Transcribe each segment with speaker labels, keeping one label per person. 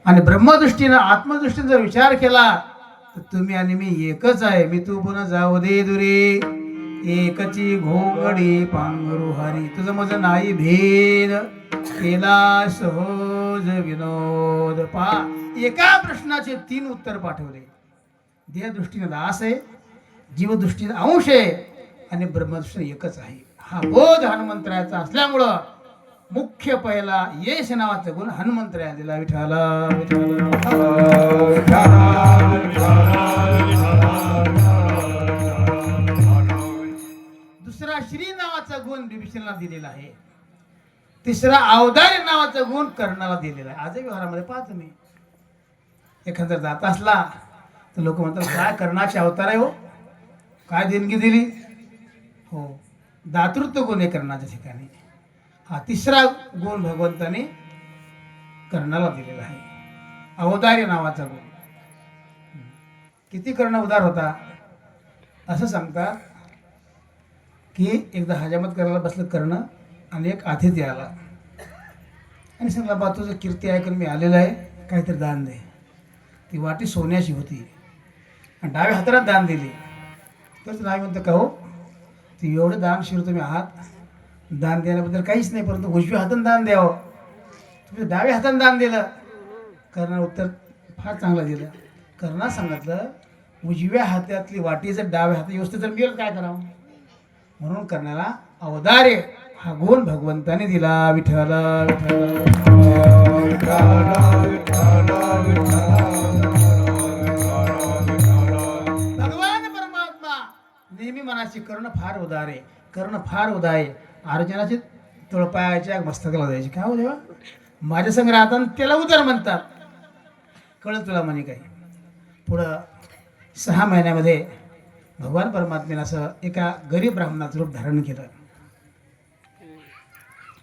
Speaker 1: आणि ब्रह्मदृष्टीनं आत्मदृष्टीने जर विचार केला तर तुम्ही आणि मी एकच आहे. मी तू पुन्हा जाऊ दे दुरे एकची घोंगडी पांघरू हरी. तुझं माझं नाही भेद केला सहज विनोद. पहा, एका प्रश्नाचे 3 उत्तर पाठवले. देहदृष्टीने दास आहे, जीवदृष्टीने अंश आहे आणि ब्रह्मदृष्टीने एकच आहे. हा बोध हनुमंतरायाचा असल्यामुळं मुख्य पहिला यश नावाचा गुण हनुमंतराया दिला. विठाला दुसरा श्री नावाचा गुण विभीषणाला दिलेला आहे. तिसरा अवधारी नावाचा गुण कर्णाला दिलेला आहे. आजही व्यवहारामध्ये पाहतो मी, एखादा जात असला तर लोक म्हणतात काय कर्णाचे अवतार आहे हो, काय देणगी दिली हो. दातृत्व गुण आहे कर्णाच्या ठिकाणी. हा तिसरा गुण भगवंताने कर्णाला दिलेला आहे, अवतारी नावाचा गुण. किती कर्ण उदार होता. असं सांगतात की एकदा हजामत करायला बसलं कर्ण आणि एक अतिथी आला आणि सांगला बा तुझं कीर्ती ऐकून मी आलेलं आहे, काहीतरी दान दे. ती वाटी सोन्याची होती आणि डाव्या हाताला दान दिली. तर नाही म्हणतं का हो, ती एवढं दान शिर तुम्ही आहात, दान देण्याबद्दल काहीच नाही, परंतु उजव्या हाताने दान द्यावं. तुम्ही डाव्या हाताने दान दिलं. कर्णाने उत्तर फार चांगलं दिलं. कर्णा सांगितलं उजव्या हातातली वाटी जर डाव्या हातात व्यवस्थित जर मिळेल काय करावं. म्हणून कर्णाला अवधार्य हा गुण भगवंताने दिला. विठ्ठल भगवान परमात्मा नेहमी मनाची कर्ण फार उदार आहे, कर्ण फार उदार आहे. अर्जुनाची तळपायाच्या मस्तकाला द्यायची. काय हो देवा, माझ्या संग राहताना त्याला उदार म्हणतात. कळत तुला म्हणे काही. पुढं 6 महिन्यामध्ये भगवान परमात्म्याने असं एका गरीब ब्राह्मणाचं रूप धारण केलं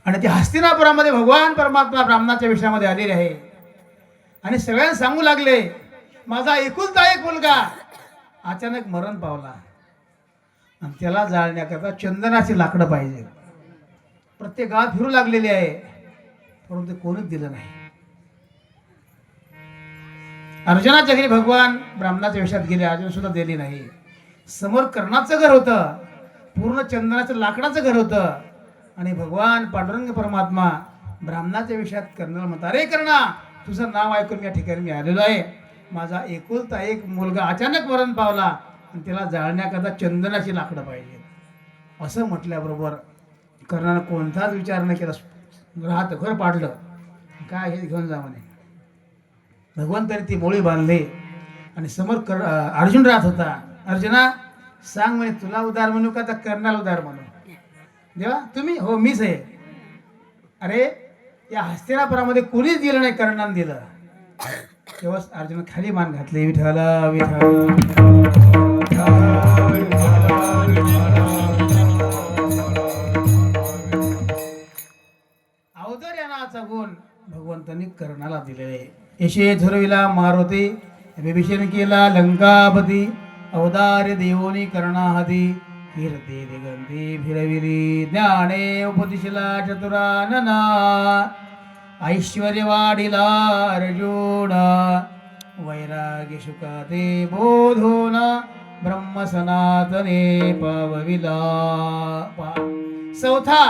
Speaker 1: आणि ते हस्तिनापुरामध्ये भगवान परमात्मा ब्राह्मणाच्या विषयामध्ये आलेले आहे आणि सगळ्यांना सांगू लागले माझा एकुलता एक मुलगा अचानक मरण पावला आणि त्याला जाळण्याकरता चंदनाची लाकडं पाहिजे. प्रत्येक गावात फिरू लागलेली आहे, परंतु कोणीच दिलं नाही. अर्जुनाच्या घरी भगवान ब्राह्मणाच्या वेशात गेले, अर्जुन सुद्धा दिली नाही. समोर कर्णाचं घर होतं, पूर्ण चंदनाचं लाकडाचं घर होतं आणि भगवान पांडुरंग परमात्मा ब्राह्मणाच्या वेशात कर्णाला म्हणतात अरे कर्णा तुझं नाव ऐकून या ठिकाणी मी आलेलो आहे. माझा एकुलता एक मुलगा अचानक मरण पावला आणि त्याला जाळण्याकरता चंदनाची लाकडं पाहिजे. असं म्हटल्याबरोबर कर्णानं कोणताच विचार न केला, राहत घर पाडलं. काय हे घेऊन जा म्हणे. भगवंताने ती मोळी बांधली आणि समोर अर्जुन राहत होता. अर्जुना सांग म्हणे तुला उदार म्हणू का तर कर्णाला उदार म्हणू. देवा तुम्ही हो मीच आहे. अरे या हस्तिनापुरामध्ये कोणीच दिलं नाही, कर्णाने दिलं. तेव्हा अर्जुन खाली मान घातले. विठ्ठल अवतार या नावाचा गुण भगवंतांनी कर्णाला दिलेले. यशे धुरविला मारुती विभीषण केला लंकापती. अवतार्य देवोनी कर्णाहती कीर्ती दिगंती फिरविली. ज्ञाने उपदिशला चतुरानना ऐश्वर्य वाढिला अर्जुन. वैराग्य शुकाते बोधोन ब्रह्म सनातने पावविला. 4था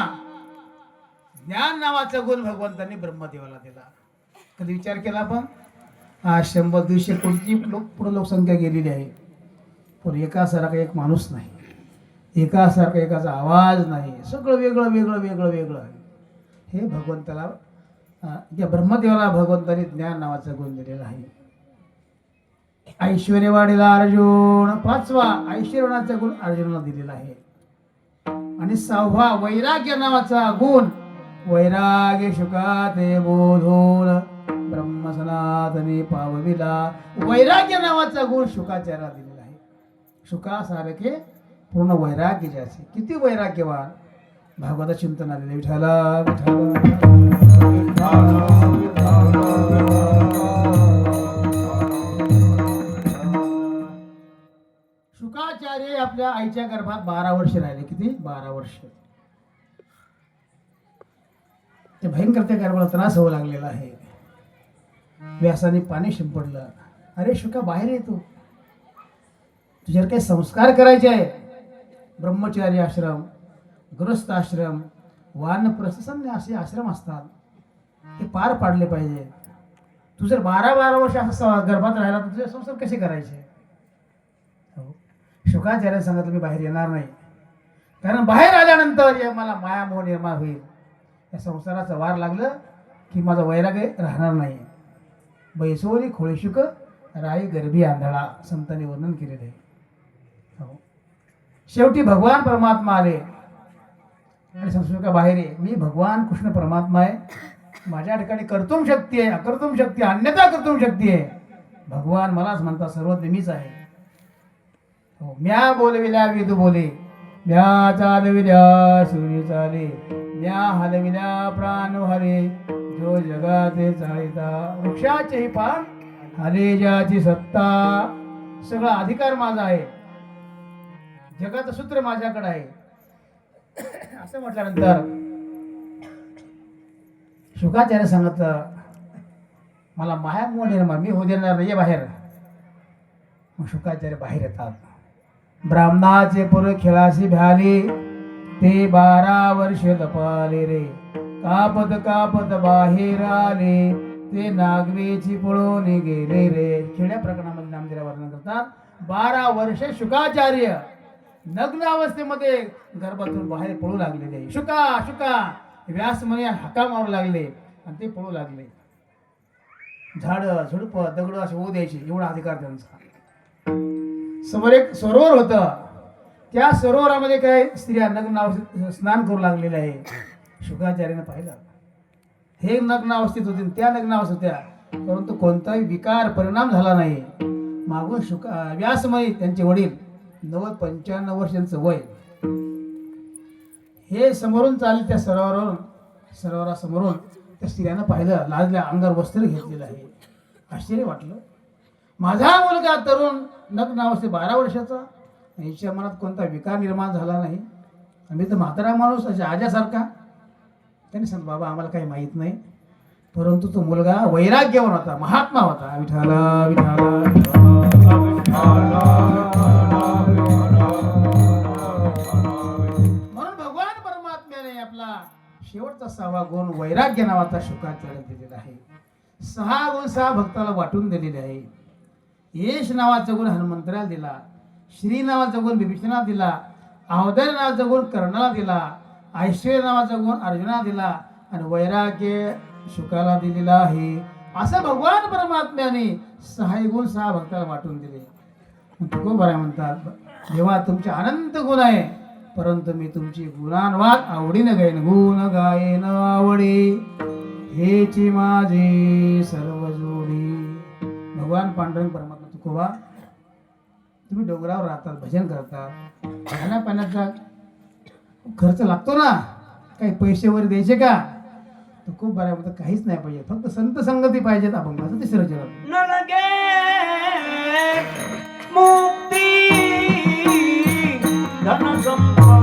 Speaker 1: ज्ञान नावाचा गुण भगवंतांनी ब्रह्मदेवाला दिला. कधी विचार केला आपण. आज 100-200 कोटी पुढे लोकसंख्या गेलेली आहे, पण एकासारखा एक माणूस नाही, एकासारखा एकाचा आवाज नाही, सगळं वेगळं वेगळं वेगळं वेगळं आहे. हे भगवंताला या ब्रह्मदेवाला भगवंताने ज्ञान नावाचा गुण दिलेला आहे. ऐश्वर्य वाढीला अर्जुन 5वा ऐश्वर्याचा गुण अर्जुनाला दिलेला आहे. आणि 6वा वैराग्य नावाचा गुण. वैराग्य शुकाते बोधोन ब्रह्म सनातने पावविला. वैराग्य नावाचा गुण शुकाचार्याला दिलेला आहे. शुकासारखे पूर्ण वैराग्य ज्याचे. किती वैराग्यवान भागवत चिंतन आलेले. विठ्ठला शुकाचार्य आपल्या आईच्या गर्भात 12 वर्ष राहिले. किती 12 वर्ष. ते भयंकर त्या गर्भाला त्रास होऊ लागलेला आहे. व्यासाने पाणी शिंपडलं. अरे शुका, बाहेर येतो, तुझ्यावर काही संस्कार करायचे आहे. ब्रह्मचारी आश्रम, गृहस्थ आश्रम, वानप्रस्थ संन्यासी आश्रम असतात, हे पार पाडले पाहिजे. तू जर 12 वर्ष असं गर्भात राहिला तर तुझे संसार कसे करायचे? शुकाचार्य सांगितलं मी बाहेर येणार नाही, कारण बाहेर आल्यानंतर मला माया मोह निर्माण होईल. या संसाराचं वार लागलं की माझा वैराग्य राहणार नाही. बैसोरी खोळीशुक राई गर्भी आंधळा, संतांनी वर्णन केलेलं आहे. शेवटी भगवान परमात्मा आले आणि संस्कृत बाहेर आहे. मी भगवान कृष्ण परमात्मा आहे, माझ्या ठिकाणी कर्तुम शक्ती आहे, अकर्तुम शक्ती आहे, अन्यथा कर्तुम शक्ती आहे. भगवान मलाच म्हणतात सर्वज्ञ मीच आहे. म्या बोलविल्या विदू बोले, म्या चालविल्या सूर्य चाले, म्या हलविल्या प्राण हरे, जो जगाते चालिता. वृक्षाचेही पान हले ज्याची सत्ता, सगळा अधिकार माझा आहे, जगाचं सूत्र माझ्याकडे आहे. असं म्हटल्यानंतर शुकाचार्य सांगितलं मला माया मोह निर्माण, मी होऊ देणार नाही, बाहेर. मग शुकाचार्य बाहेर येतात. ब्राह्मणाचे पुर खेळाशी भ्याले, ते 12 वर्ष लपाले रे, कापत कापत बाहेर आले, ते नागवेची पळून गेले रे. खेड्या प्रकरणामध्ये नामदेव वर्णन करतात. 12 वर्ष शुकाचार्य नग्न अवस्थेमध्ये गर्भातून बाहेर पळू लागलेले. शुका शुका व्यास म्हणे हाका मारू लागले आणि ते पळू लागले. झाडं झुडप दगड असे होऊ द्यायचे, एवढा अधिकार त्यांचा. समोर एक सरोवर होतं, त्या सरोवरामध्ये काय स्त्रिया नग्न अवस्थेत स्नान करू लागलेले आहे. शुकाचार्याने पाहिलं, हे नग्न अवस्थेत होते, त्या नग्न अवस्थेत होत्या, परंतु कोणताही विकार परिणाम झाला नाही. मागून व्यास म्हणे त्यांचे वडील 90-95 वर्षांचं वय, हे समोरून चालले त्या सरोवरासमोरून त्या स्त्रियानं पाहिलं, लाजल्या, अंगावर वस्त्र घेतलेलं आहे. आश्चर्य वाटलं. माझा मुलगा तरुण नग्न अवस्थेत 12 वर्षाचा, याच्या मनात कोणता विकार निर्माण झाला नाही. आम्ही तर म्हातारा माणूस अशा आज्यासारखा. त्यांनी सांगितलं बाबा आम्हाला काही माहीत नाही, परंतु तो मुलगा वैराग्यवान होता, महात्मा होता. विठाला विठाला म्हणून भगवान परमात्म्याने आपला शेवटचा 6वा गुण वैराग्य नावाचा शुकाचार्य दिलेला आहे. 6 गुण 6 भक्ताला वाटून दिलेले आहे. यश नावाचा गुण हनुमंतराला दिला, श्री नावाचा गुण विभीषणाला दिला, अवधार नावाचा गुण कर्णाला दिला, ऐश्वर्य नावाचा गुण अर्जुनाला दिला आणि वैराग्य शुकाला दिलेला आहे. असं भगवान परमात्म्याने 6 गुण 6 भक्ताला वाटून दिले. तुकोबाराय म्हणतात, देवा तुमचे अनंत गुण आहे, परंतु मी तुमची गुणांवाद आवडीनं गाईन. गुण गायन आवडी हेची माझी सर्व जोडी. भगवान पांडुरंग परमात्मा तुकोबा, तुम्ही डोंगरावर राहतात, भजन करतात, खाण्यापाण्याचा खर्च लागतो ना, काही पैसे वगैरे द्यायचे का? तर खूप बऱ्या म्हणतात काहीच नाही पाहिजे, फक्त संत संगती पाहिजेत. अभंगाचं 3रं चरण.
Speaker 2: मुक्ती धन संपदा